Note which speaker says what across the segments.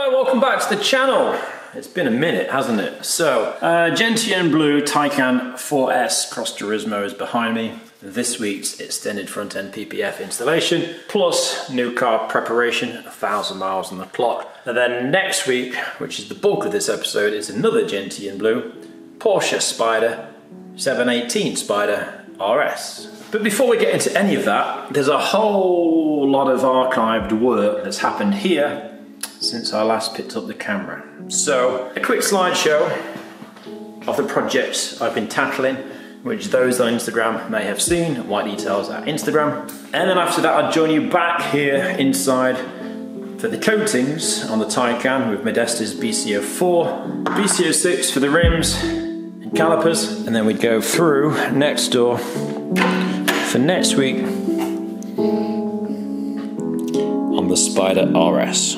Speaker 1: Hello, welcome back to the channel. It's been a minute, hasn't it? So, Gentian Blue Taycan 4S Cross Turismo is behind me. This week's extended front end PPF installation, plus new car preparation, 1,000 miles on the clock. And then next week, which is the bulk of this episode, is another Gentian Blue Porsche Spyder 718 Spyder RS. But before we get into any of that, there's a whole lot of archived work that's happened here since I last picked up the camera. So, a quick slideshow of the projects I've been tackling, which those on Instagram may have seen, WhiteDetails at Instagram. And then after that, I'll join you back here inside for the coatings on the Taycan with Modesta's BCO4, BCO6 for the rims and calipers. And then we'd go through next door for next week on the Spyder RS.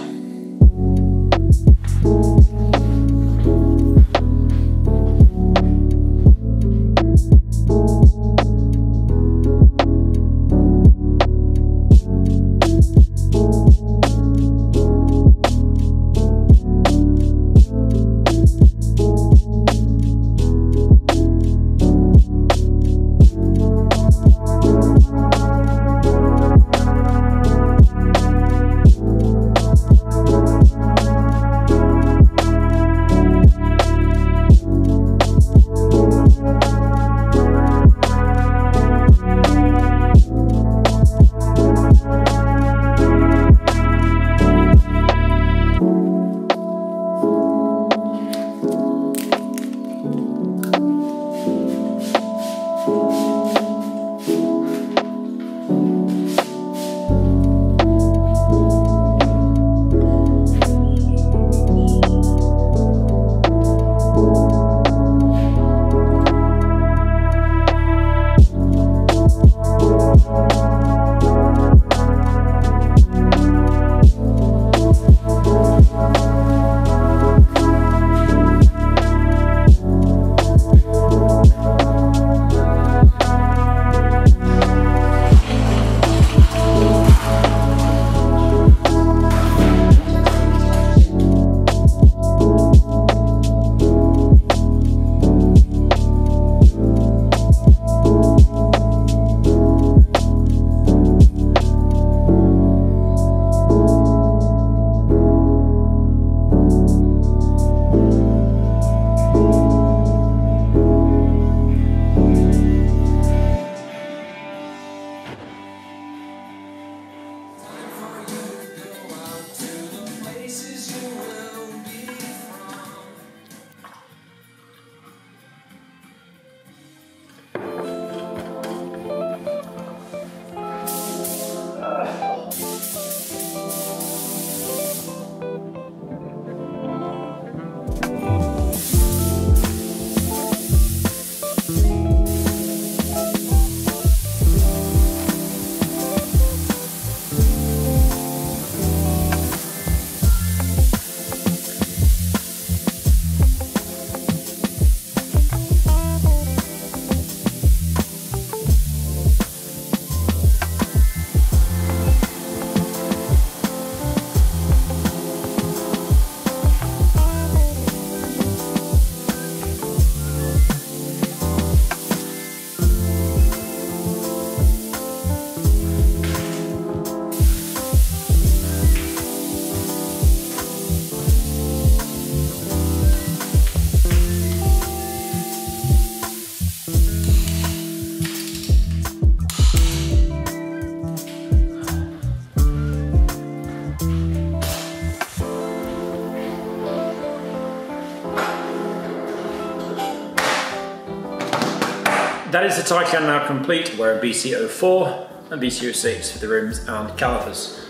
Speaker 1: That is the Taycan now complete, wearing BCO4 and BCO6 for the rims and calipers.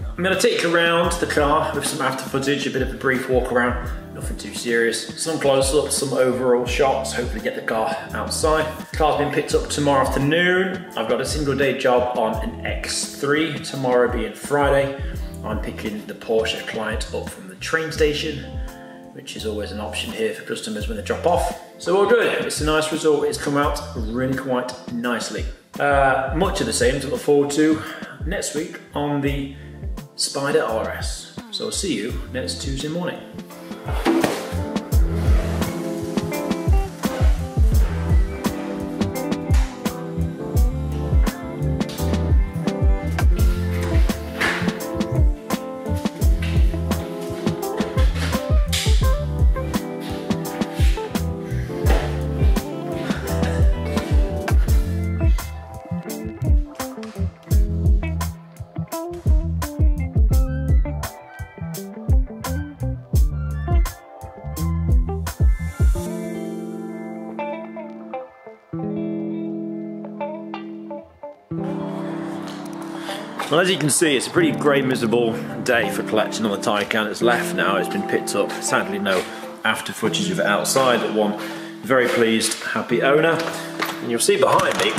Speaker 1: I'm going to take you around the car with some after footage, a bit of a brief walk around, nothing too serious. Some close-ups, some overall shots, hopefully get the car outside. The car's been picked up tomorrow afternoon. I've got a single day job on an X3, tomorrow being Friday. I'm picking the Porsche client up from the train station, which is always an option here for customers when they drop off. So all good, it's a nice result, it's come out really quite nicely. Much of the same to look forward to next week on the Spyder RS. So I'll see you next Tuesday morning. Well, as you can see, it's a pretty grey, miserable day for collecting on the Taycan. It's left now, it's been picked up. Sadly, no after footage of it outside, but one very pleased, happy owner. And you'll see behind me,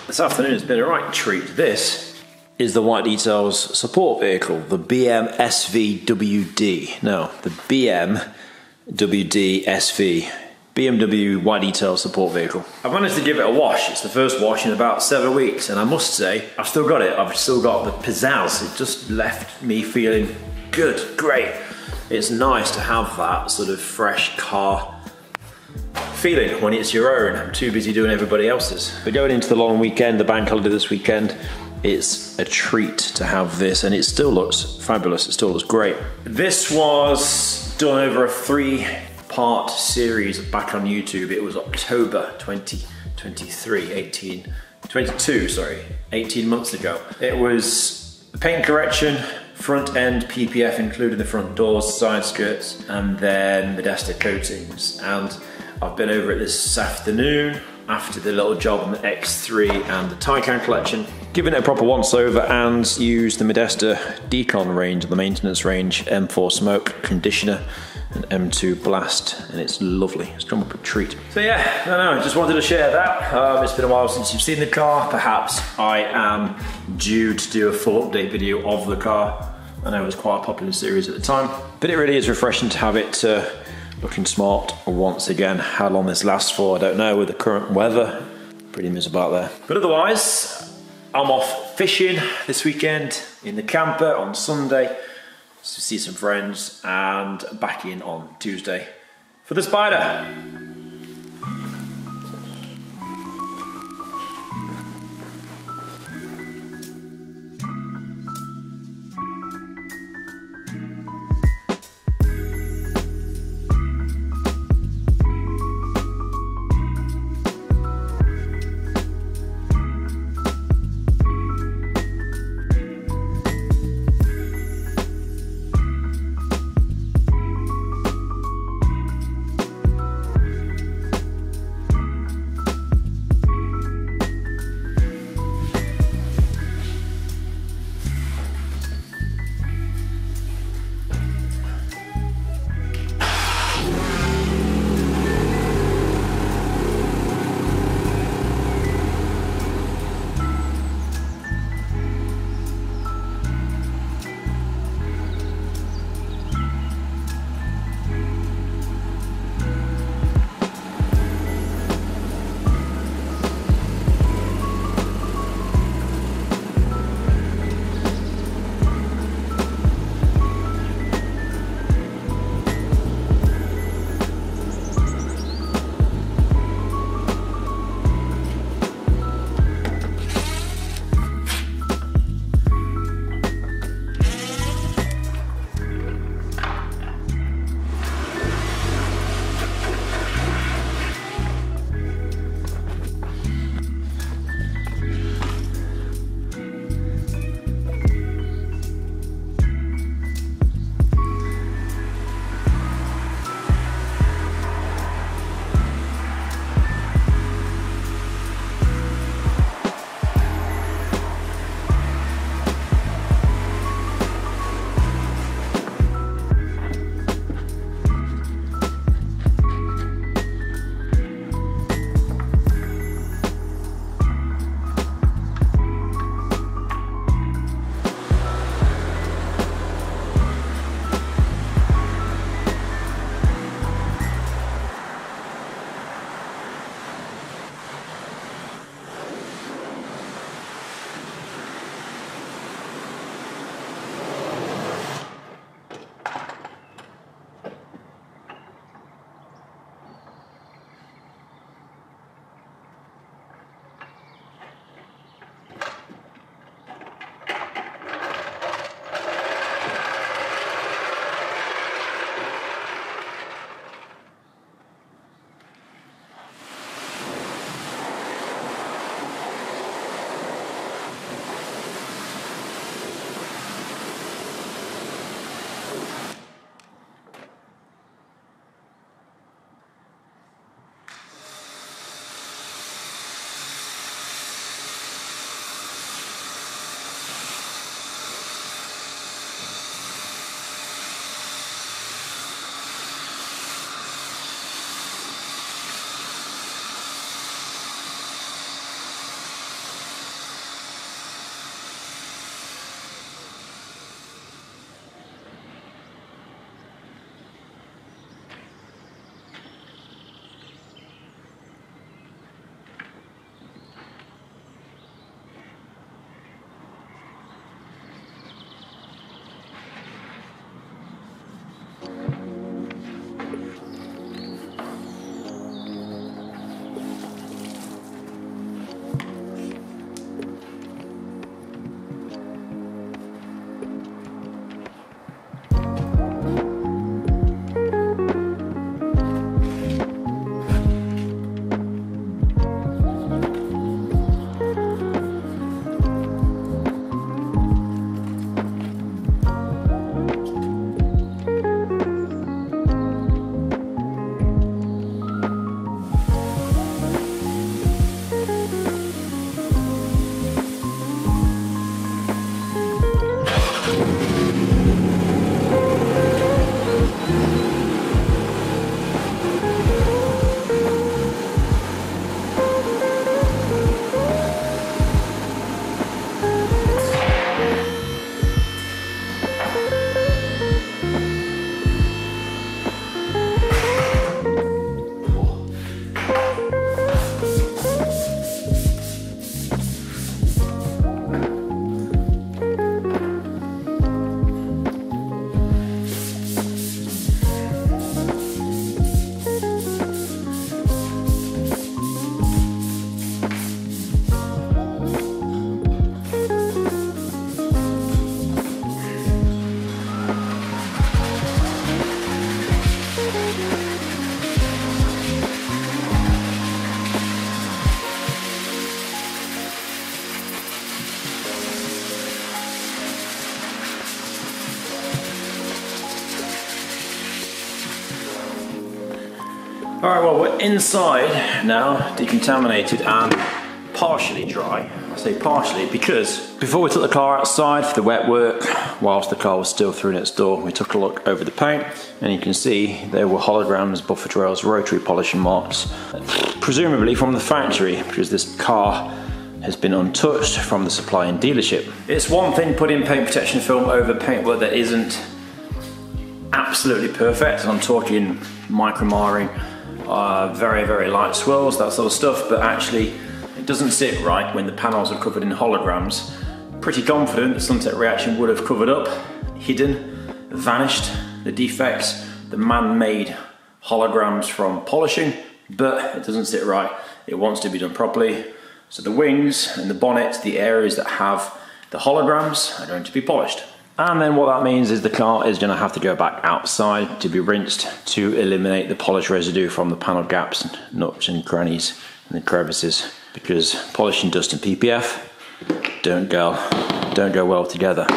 Speaker 1: this afternoon has been a right treat. This is the WhiteDetails support vehicle, the BM SVWD. No, the BMW SV. BMW WhiteDetails support vehicle. I've managed to give it a wash. It's the first wash in about 7 weeks, and I must say, I've still got it. I've still got the pizzazz. It just left me feeling good, great. It's nice to have that sort of fresh car feeling when it's your own. I'm too busy doing everybody else's. But going into the long weekend, the bank holiday this weekend, it's a treat to have this, and it still looks fabulous. It still looks great. This was done over a 3-part series back on YouTube. It was October 2023, 18 months ago. It was the paint correction, front end PPF including the front doors, side skirts, and then Modesta coatings. And I've been over it this afternoon after the little job on the X3 and the Taycan collection, giving it a proper once over, and used the Modesta decon range, the maintenance range, M4 smoke conditioner and M2 blast, and it's lovely. It's come up a treat. So yeah, I just wanted to share that. It's been a while since you've seen the car. Perhaps I am due to do a full update video of the car. I know it was quite a popular series at the time, but it really is refreshing to have it looking smart once again. How long this lasts for, I don't know, with the current weather. Pretty miserable out there. But otherwise, I'm off fishing this weekend in the camper on Sunday to see some friends, and back in on Tuesday for the Spyder. Alright, well, we're inside now, decontaminated and partially dry. I say partially because before we took the car outside for the wet work, whilst the car was still through next door, we took a look over the paint and you can see there were holograms, buffer rails, rotary polishing marks, presumably from the factory, because this car has been untouched from the supply and dealership. It's one thing putting paint protection film over paintwork that isn't absolutely perfect, and I'm talking micro-marring, very, very light swirls, that sort of stuff, but actually it doesn't sit right when the panels are covered in holograms. Pretty confident the Suntek reaction would have covered up, hidden, vanished the defects, the man-made holograms from polishing, but it doesn't sit right. It wants to be done properly. So the wings and the bonnet, the areas that have the holograms, are going to be polished. And then what that means is the car is going to have to go back outside to be rinsed to eliminate the polish residue from the panel gaps, nooks and crannies and the crevices, because polishing dust and PPF don't go well together.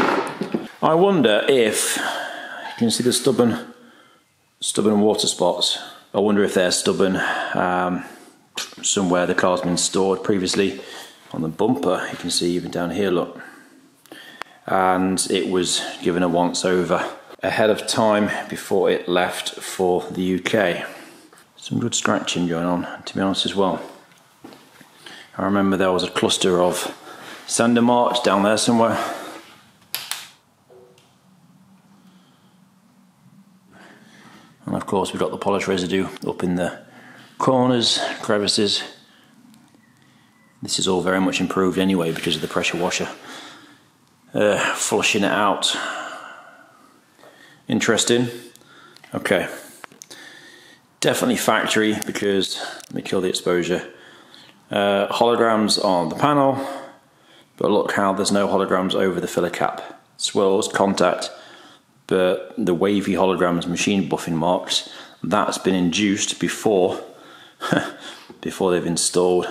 Speaker 1: I wonder if you can see the stubborn water spots. I wonder if they're stubborn somewhere the car's been stored previously. On the bumper you can see even down here, look, and it was given a once over ahead of time before it left for the UK. Some good scratching going on, to be honest, as well. I remember there was a cluster of sander marks down there somewhere. And of course we've got the polish residue up in the corners, crevices. This is all very much improved anyway because of the pressure washer flushing it out. Interesting. Okay, definitely factory, because let me kill the exposure. Holograms on the panel, but look how there's no holograms over the filler cap. Swirls, contact, but the wavy holograms, machine buffing marks, that's been induced before before they've installed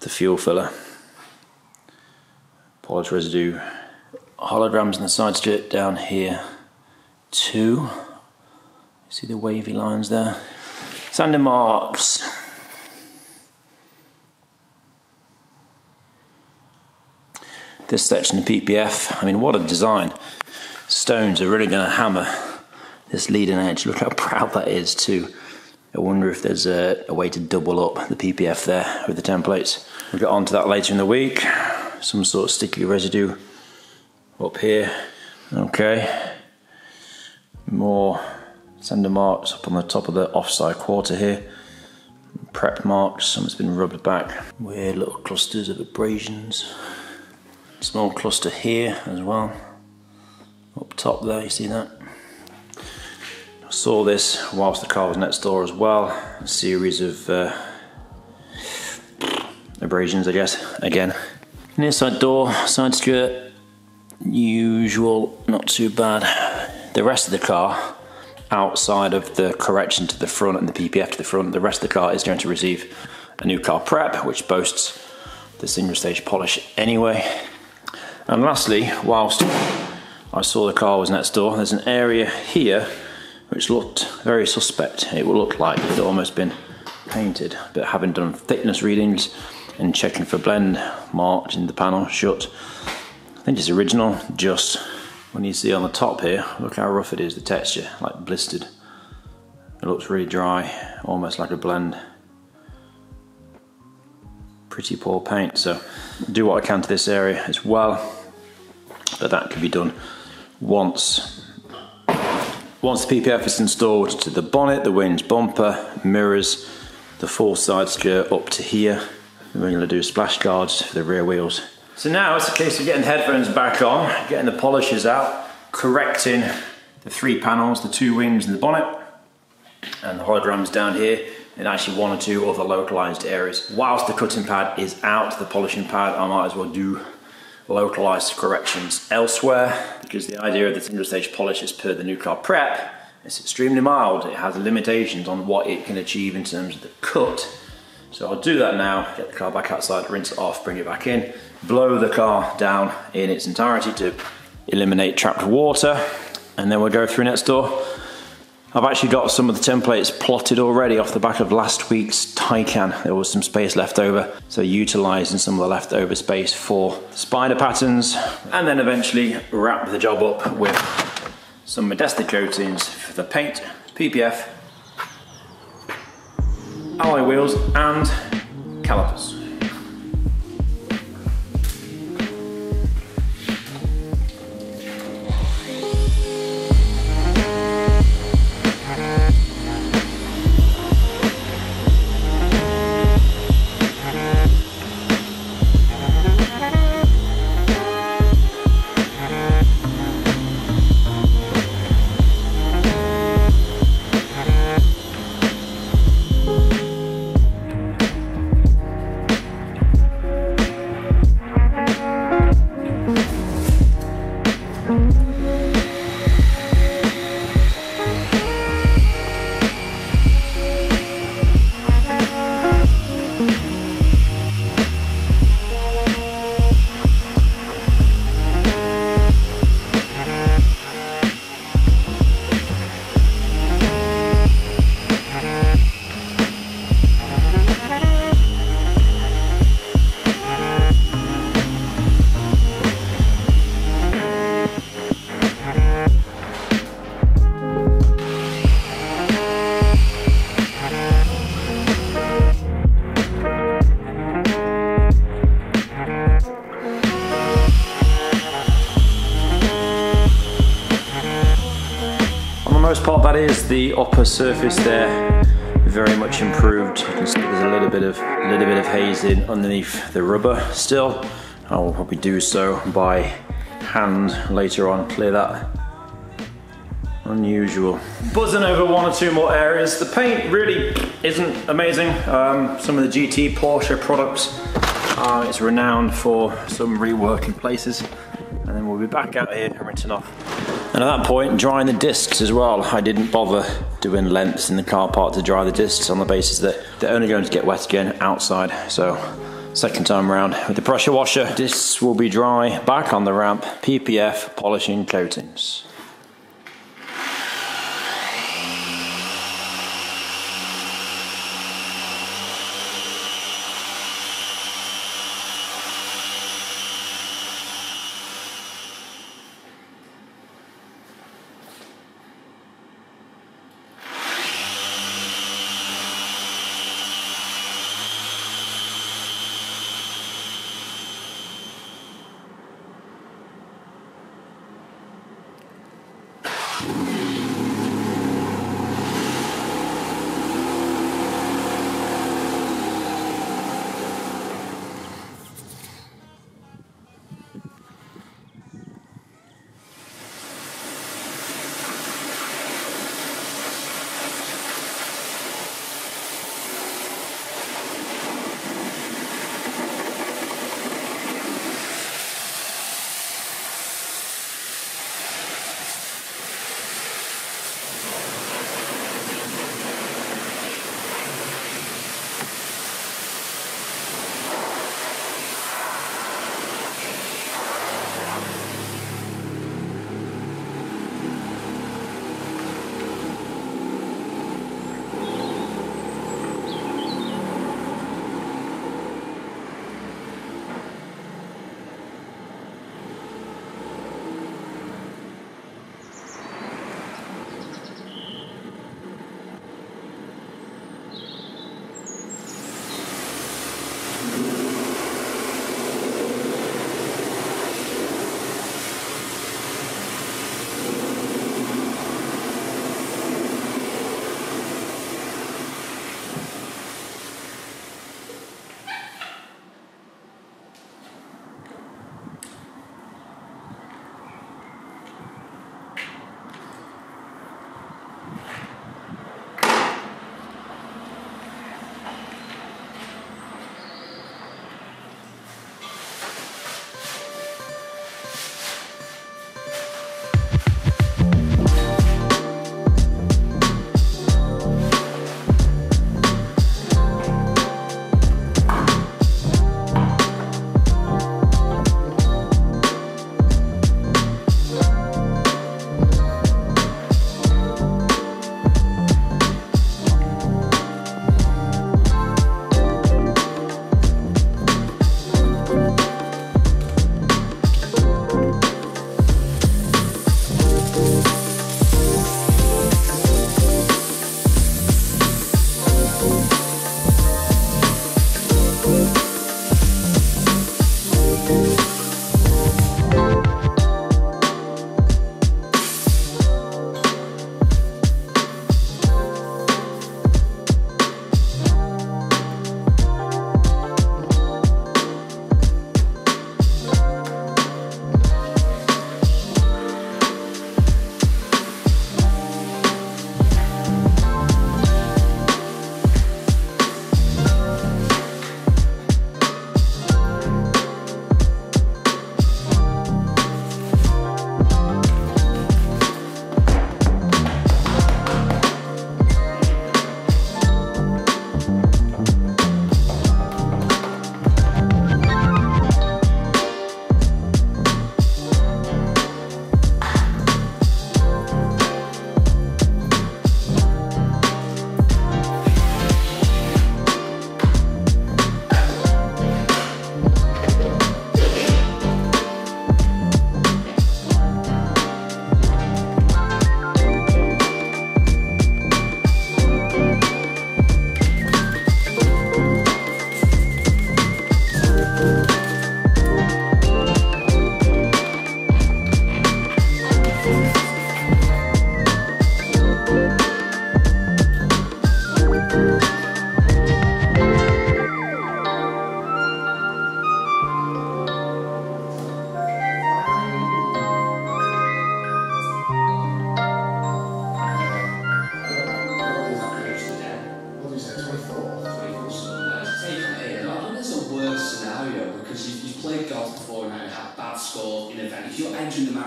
Speaker 1: the fuel filler. Polish residue, holograms in the side skirt down here too. See the wavy lines there? Sander marks. This section of PPF, I mean, what a design. Stones are really going to hammer this leading edge. Look how proud that is too. I wonder if there's a way to double up the PPF there with the templates. We'll get onto that later in the week. Some sort of sticky residue up here. Okay. More sander marks up on the top of the offside quarter here. Prep marks, something's been rubbed back. Weird little clusters of abrasions. Small cluster here as well. Up top there, you see that? I saw this whilst the car was next door as well. A series of abrasions, I guess, again. Near side door, side skirt, usual, not too bad. The rest of the car, outside of the correction to the front and the PPF to the front, the rest of the car is going to receive a new car prep, which boasts the single stage polish anyway. And lastly, whilst I saw the car was next door, there's an area here which looked very suspect. It would look like it had almost been painted, but having done thickness readings and checking for blend marks in the panel shut, I think it's original. Just when you see on the top here, look how rough it is, the texture, like blistered. It looks really dry, almost like a blend. Pretty poor paint, so do what I can to this area as well, but that can be done once the PPF is installed to the bonnet, the wings, bumper, mirrors, the full side skirt up to here. We're going to do splash guards for the rear wheels. So now it's a case of getting the headphones back on, getting the polishes out, correcting the 3 panels, the 2 wings and the bonnet, and the holograms down here, and actually 1 or 2 other localized areas. Whilst the cutting pad is out, the polishing pad, I might as well do localized corrections elsewhere, because the idea of the single stage polish is per the new car prep. It's extremely mild. It has limitations on what it can achieve in terms of the cut. So I'll do that now, get the car back outside, rinse it off, bring it back in, blow the car down in its entirety to eliminate trapped water, and then we'll go through next door, I've actually got some of the templates plotted already off the back of last week's Taycan. There was some space left over, so utilising some of the leftover space for Spyder patterns, and then eventually wrap the job up with some Modesta coatings for the paint, PPF, alloy wheels and calipers. Most part, that is the upper surface there, very much improved. You can see there's a little bit of hazing underneath the rubber still. I will probably do so by hand later on, clear that. Unusual. Buzzing over one or two more areas. The paint really isn't amazing. Some of the GT Porsche products, it's renowned for some rework in places. And then we'll be back out here rinsing off. And at that point, drying the discs as well. I didn't bother doing lengths in the car park to dry the discs on the basis that they're only going to get wet again outside. So, second time around with the pressure washer, discs will be dry, back on the ramp, PPF polishing coatings.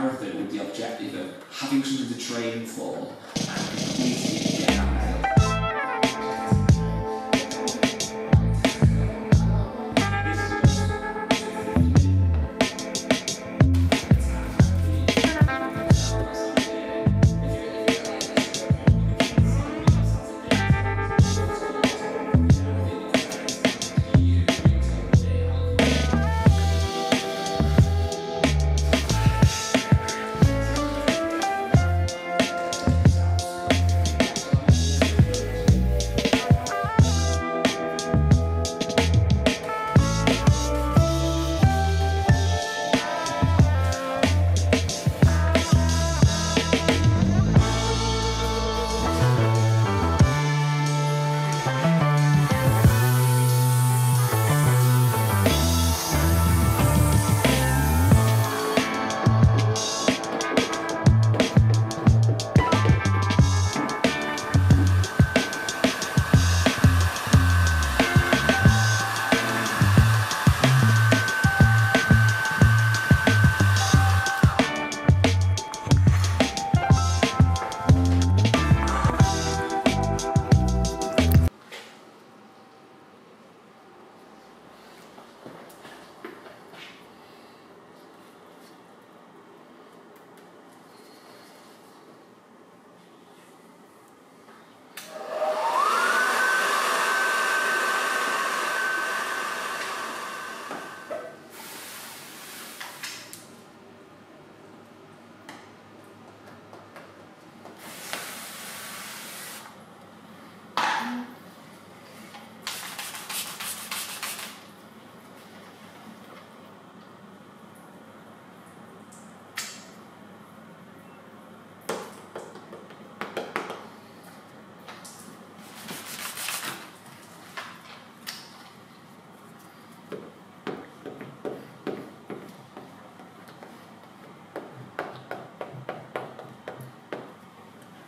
Speaker 2: marathon with the objective of having something to train for and completing it and get that medal.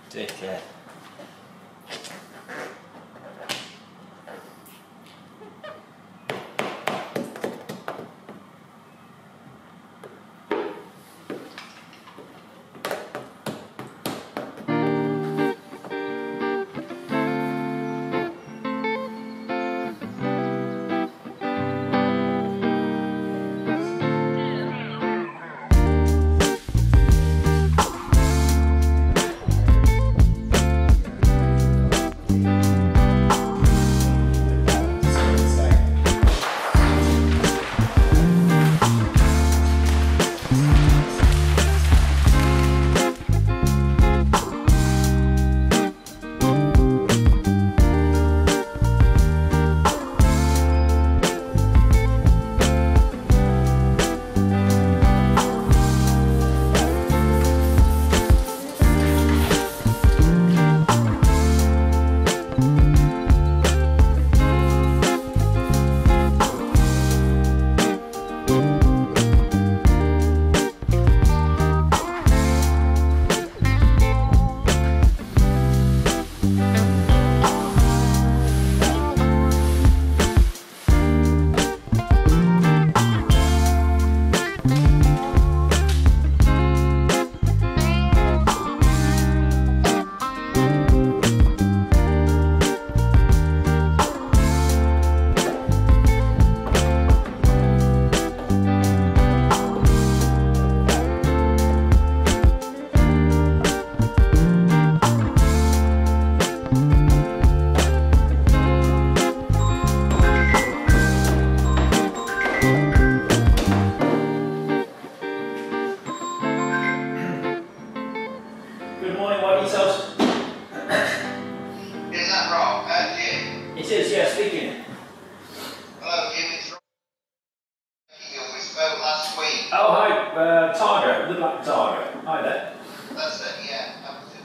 Speaker 1: Dickhead. WhiteDetails.
Speaker 3: Is that wrong? Jim?
Speaker 1: It is, yeah, speaking.
Speaker 3: Hello, Jim. It's Rob. We spoke last week.
Speaker 1: Oh, hi, Targo, the black Targo. Hi there.
Speaker 3: That's it, yeah. That was it.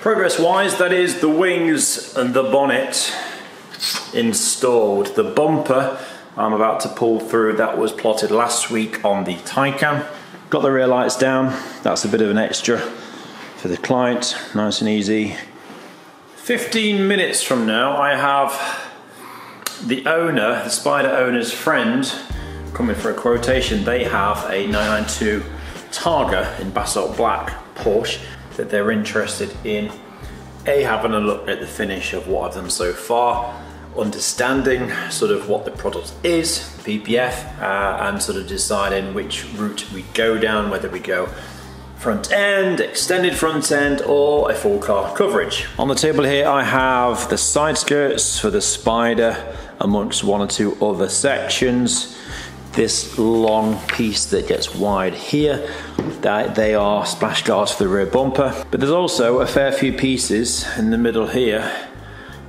Speaker 1: Progress-wise, that is the wings and the bonnet installed. The bumper I'm about to pull through, that was plotted last week on the Taycan. Got the rear lights down, that's a bit of an extra for the client, nice and easy. 15 minutes from now, I have the owner, the Spyder owner's friend, coming for a quotation. They have a 992 Targa in basalt black Porsche that they're interested in having a look at the finish of what I've done so far, understanding sort of what the product is, PPF, and sort of deciding which route we go down, whether we go front end, extended front end, or a full car coverage. On the table here I have the side skirts for the Spyder amongst one or two other sections. This long piece that gets wide here, they are splash guards for the rear bumper. But there's also a fair few pieces in the middle here.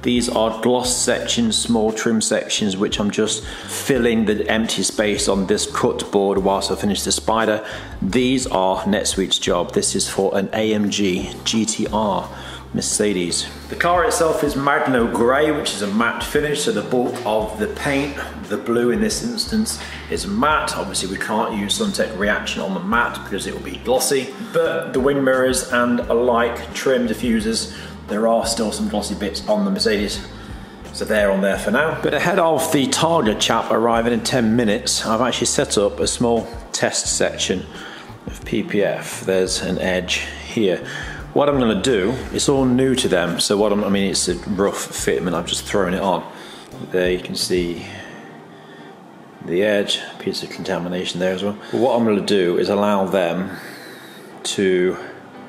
Speaker 1: These are gloss sections, small trim sections, which I'm just filling the empty space on this cut board whilst I finish the Spyder. These are NetSuite's job. This is for an AMG GT4RS Mercedes. The car itself is Magno Grey, which is a matte finish, so the bulk of the paint, the blue in this instance, is matte. Obviously we can't use Suntek Reaction on the matte because it will be glossy, but the wing mirrors and alike trim diffusers, there are still some glossy bits on the Mercedes, so they're on there for now. But ahead of the Targa chap arriving in 10 minutes, I've actually set up a small test section of PPF. There's an edge here. What I'm going to do, it's all new to them, so I mean it's a rough fit, I've just thrown it on. There you can see the edge, piece of contamination there as well. But what I'm going to do is allow them to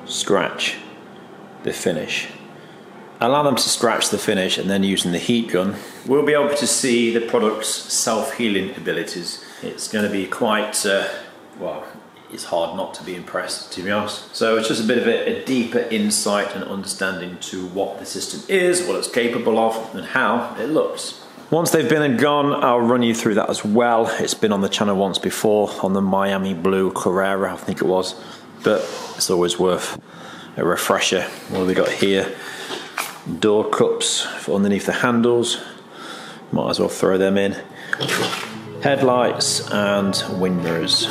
Speaker 1: scratch the finish. Allow them to scratch the finish, and then using the heat gun, we'll be able to see the product's self-healing abilities. It's going to be quite, well, it's hard not to be impressed, to be honest. So it's just a bit of a deeper insight and understanding to what the system is, what it's capable of, and how it looks. Once they've been and gone, I'll run you through that as well. It's been on the channel once before, on the Miami Blue Carrera, I think it was, but it's always worth a refresher. What have we got here? Door cups for underneath the handles, might as well throw them in. Headlights and wind mirrors.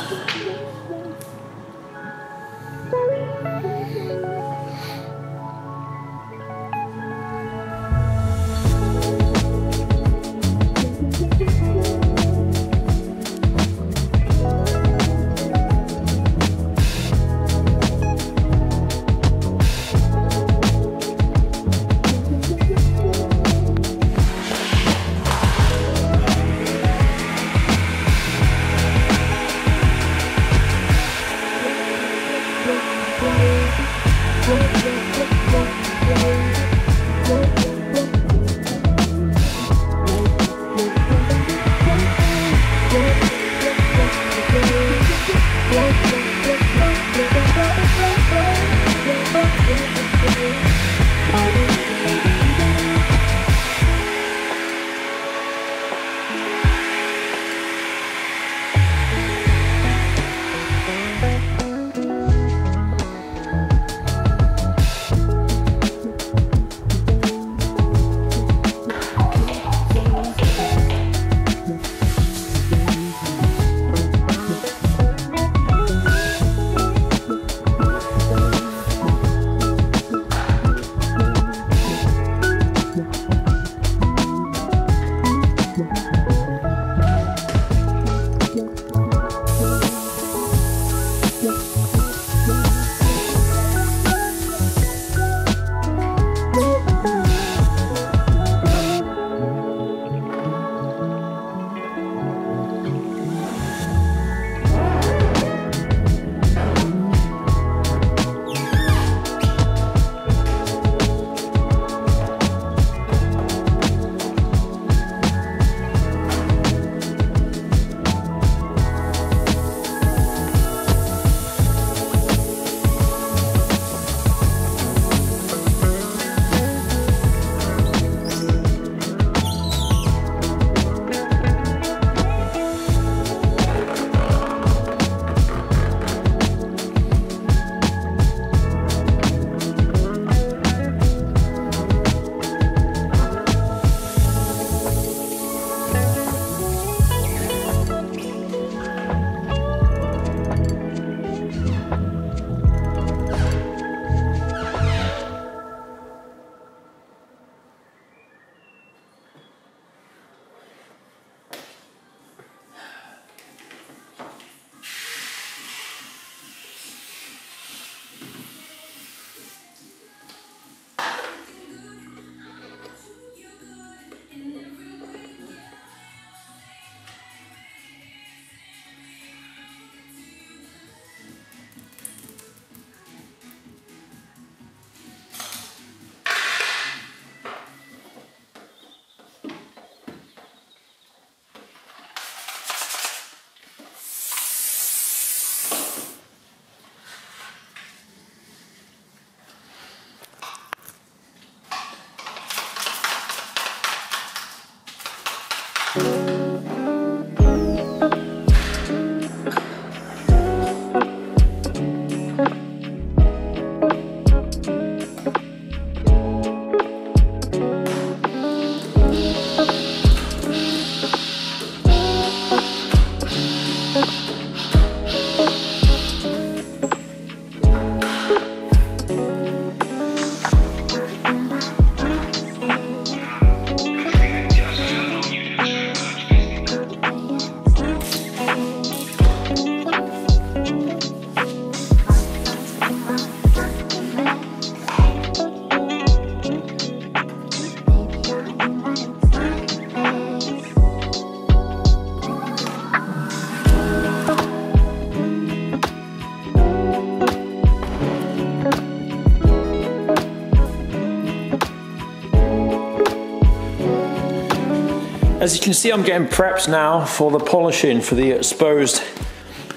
Speaker 1: As you can see, I'm getting prepped now for the polishing for the exposed,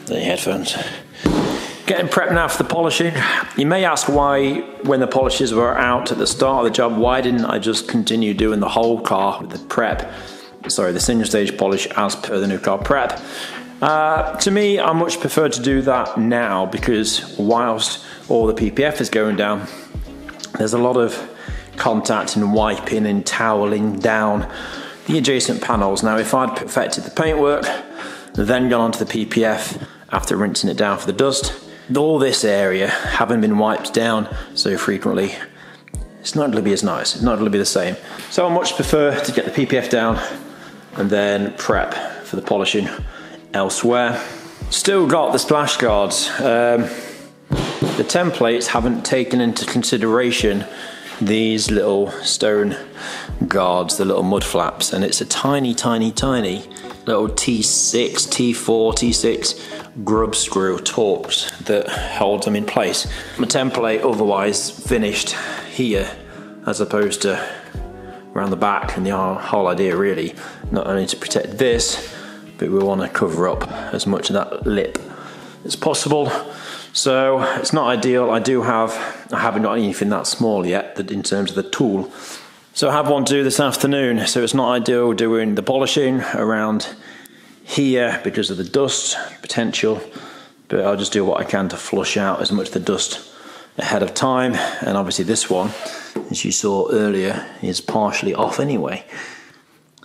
Speaker 1: the headphones. Getting prepped now for the polishing. You may ask why, when the polishes were out at the start of the job, why didn't I just continue doing the whole car with the prep? Sorry, the single stage polish as per the new car prep. To me, I much prefer to do that now because whilst all the PPF is going down, there's a lot of contact and wiping and toweling down the adjacent panels. Now, if I'd perfected the paintwork, then gone onto the PPF after rinsing it down for the dust, all this area having been wiped down so frequently, it's not going to be as nice, it's not going to be the same. So I much prefer to get the PPF down and then prep for the polishing elsewhere. Still got the splash guards. The templates haven't taken into consideration these little stone guards, the little mud flaps, and it's a tiny little T6, T4, T6 grub screw Torx that holds them in place. My template otherwise finished here as opposed to around the back, and the whole idea really not only to protect this, but we want to cover up as much of that lip as possible. So it's not ideal. I haven't got anything that small yet that in terms of the tool. So I have one to do this afternoon. So it's not ideal doing the polishing around here because of the dust potential, but I'll just do what I can to flush out as much of the dust ahead of time. And obviously this one, as you saw earlier, is partially off anyway.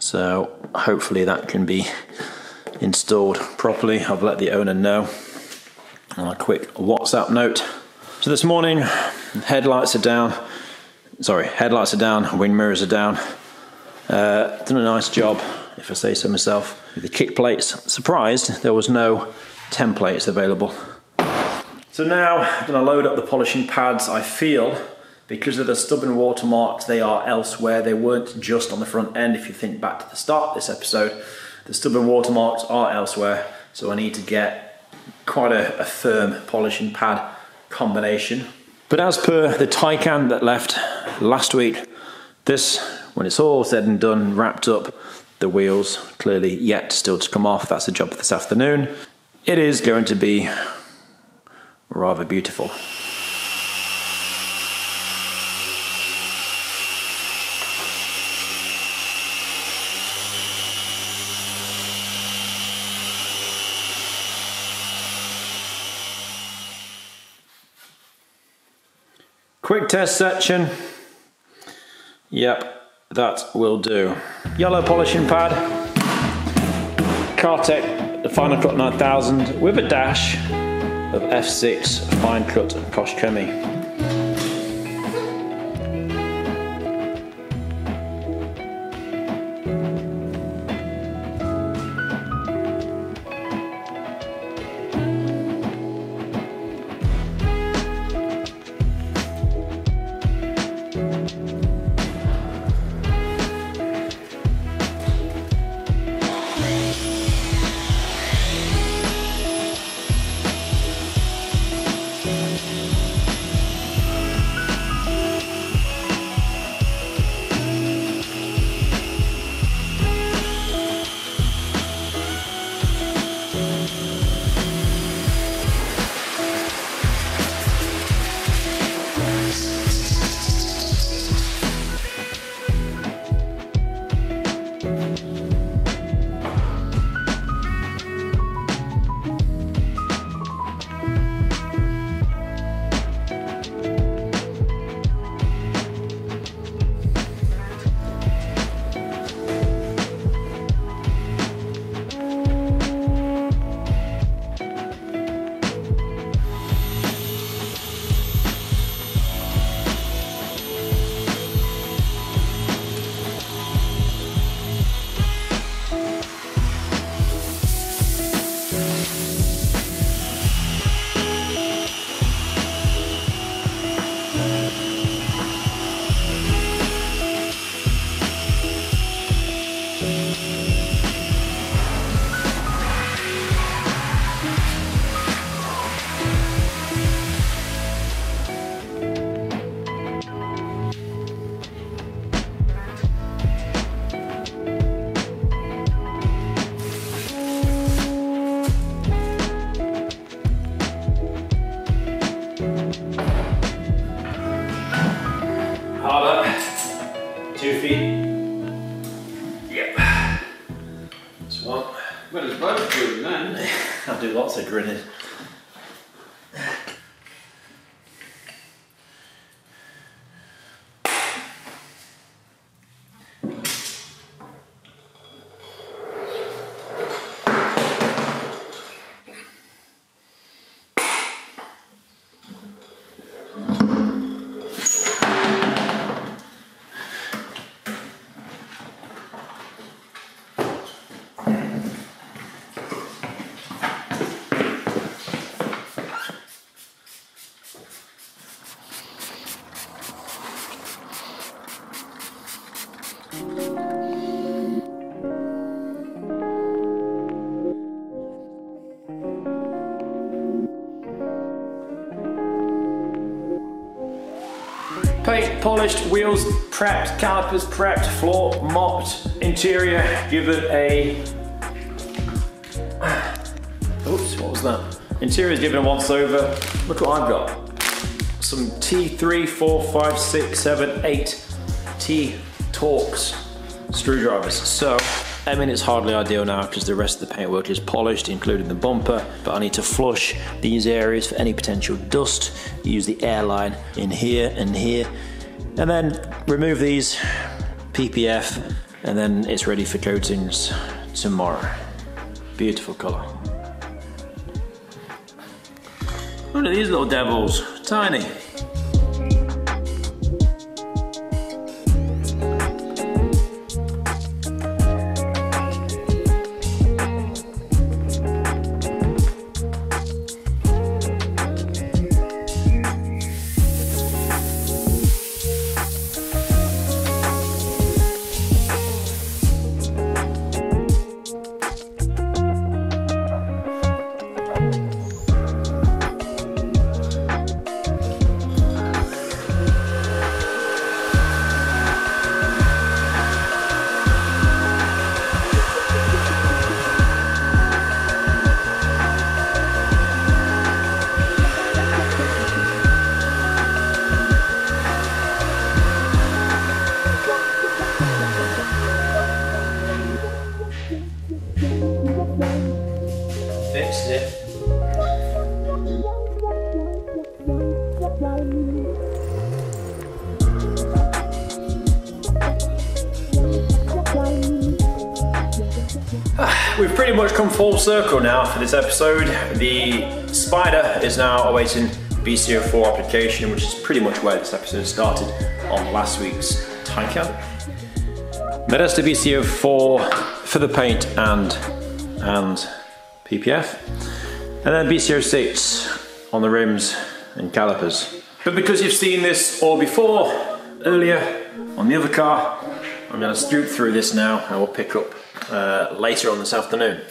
Speaker 1: So hopefully that can be installed properly. I've let the owner know on a quick WhatsApp note. So this morning, headlights are down, wind mirrors are down. Done a nice job, if I say so myself. With the kick plates, surprised there was no templates available. So now I'm going to load up the polishing pads. I feel because of the stub and watermarks, they are elsewhere. They weren't just on the front end. If you think back to the start of this episode, the stub and watermarks are elsewhere. So I need to get quite a firm polishing pad combination. But as per the Taycan that left last week, this, when it's all said and done, wrapped up, the wheels clearly yet still to come off. That's the job for this afternoon. It is going to be rather beautiful. Quick test section. Yep, that will do. Yellow polishing pad. Cartec, the Final Cut 9000 with a dash of F6 Fine Cut Kosh Chemie. lots of grinning. Paint polished, wheels prepped, calipers prepped, floor mopped, interior given a... Oops, what was that? Interior is given a once over. Look what I've got. Some T3, 4, 5, 6, 7, 8 T-Torx screwdrivers. So, I mean, it's hardly ideal now because the rest of the paintwork is polished, including the bumper, but I need to flush these areas for any potential dust. Use the airline in here and here, and then remove these PPF, and then it's ready for coatings tomorrow. Beautiful colour. Look at these little devils, tiny. Fixed it. We've pretty much come full circle now for this episode. The Spyder is now awaiting BCO4 application, which is pretty much where this episode started on last week's Taycan. Modesta BCO4 for the paint and PPF, and then BCO6 on the rims and calipers. But because you've seen this all before, earlier on the other car, I'm going to scoot through this now and we'll pick up later on this afternoon.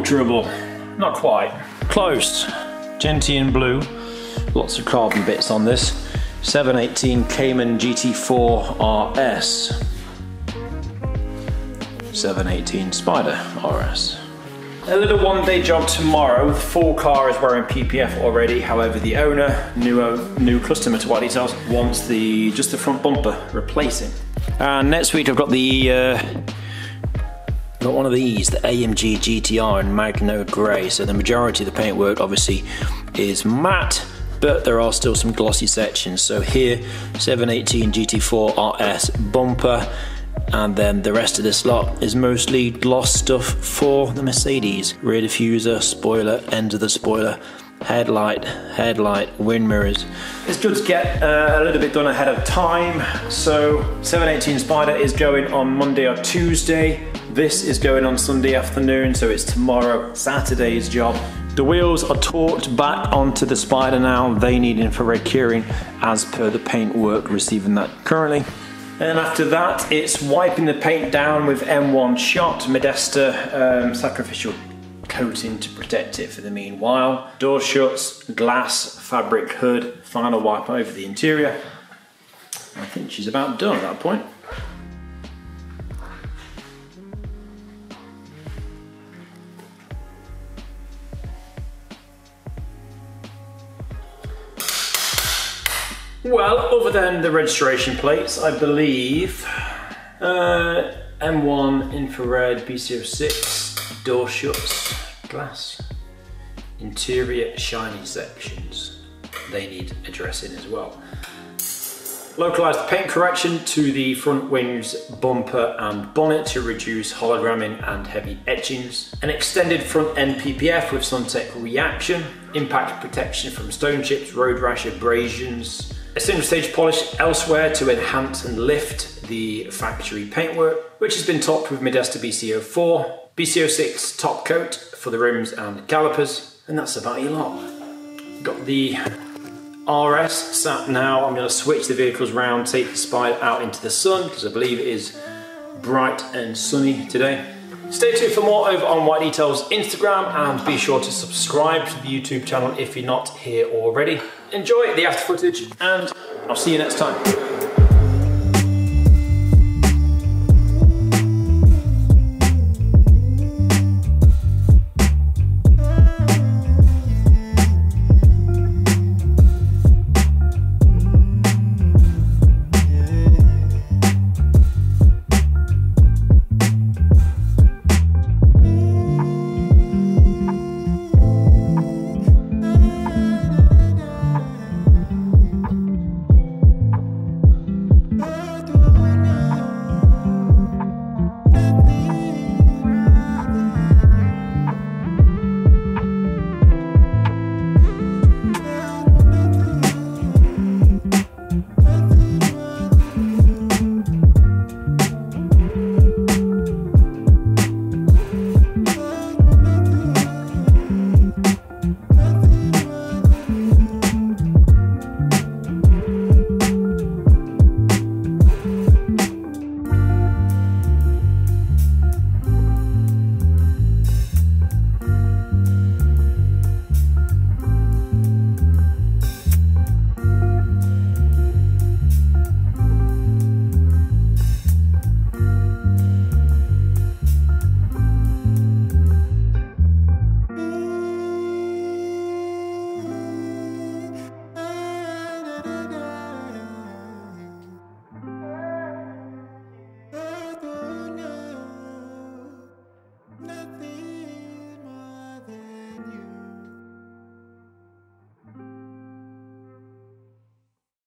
Speaker 1: comfortable. Not quite. Close. Gentian Blue. Lots of carbon bits on this. 718 Cayman GT4RS. 718 Spyder RS. A little one-day job tomorrow. The full car is wearing PPF already. However, the owner, new customer to WhiteDetails, wants just the front bumper replacing. And next week I've got got one of these, the AMG GTR in Magno Grey. So the majority of the paintwork obviously is matte, but there are still some glossy sections. So here, 718 GT4RS bumper, and then the rest of this lot is mostly gloss stuff for the Mercedes. Rear diffuser, spoiler, end of the spoiler, headlight, wind mirrors. It's good to get a little bit done ahead of time. So 718 Spyder is going on Monday or Tuesday. This is going on Sunday afternoon, so it's tomorrow, Saturday's job. The wheels are torqued back onto the Spyder now. They need infrared curing as per the paintwork, receiving that currently. And after that, it's wiping the paint down with M1 Shot Modesta sacrificial coating to protect it for the meanwhile. Door shuts, glass, fabric hood, final wipe over the interior. I think she's about done at that point. Well, other than the registration plates, I believe M1 infrared BCO6, door shuts, glass, interior shiny sections. They need addressing as well. Localised paint correction to the front wings, bumper and bonnet to reduce hologramming and heavy etchings. An extended front end PPF with Suntek reaction. Impact protection from stone chips, road rash abrasions. A single stage polish elsewhere to enhance and lift the factory paintwork, which has been topped with Modesta BCO4, BCO6 top coat for the rims and calipers, and that's about your lot. Got the RS sat now. I'm going to switch the vehicles round, take the Spyder out into the sun, because I believe it is bright and sunny today. Stay tuned for more over on WhiteDetails Instagram, and be sure to subscribe to the YouTube channel if you're not here already. Enjoy the after footage, and I'll see you next time.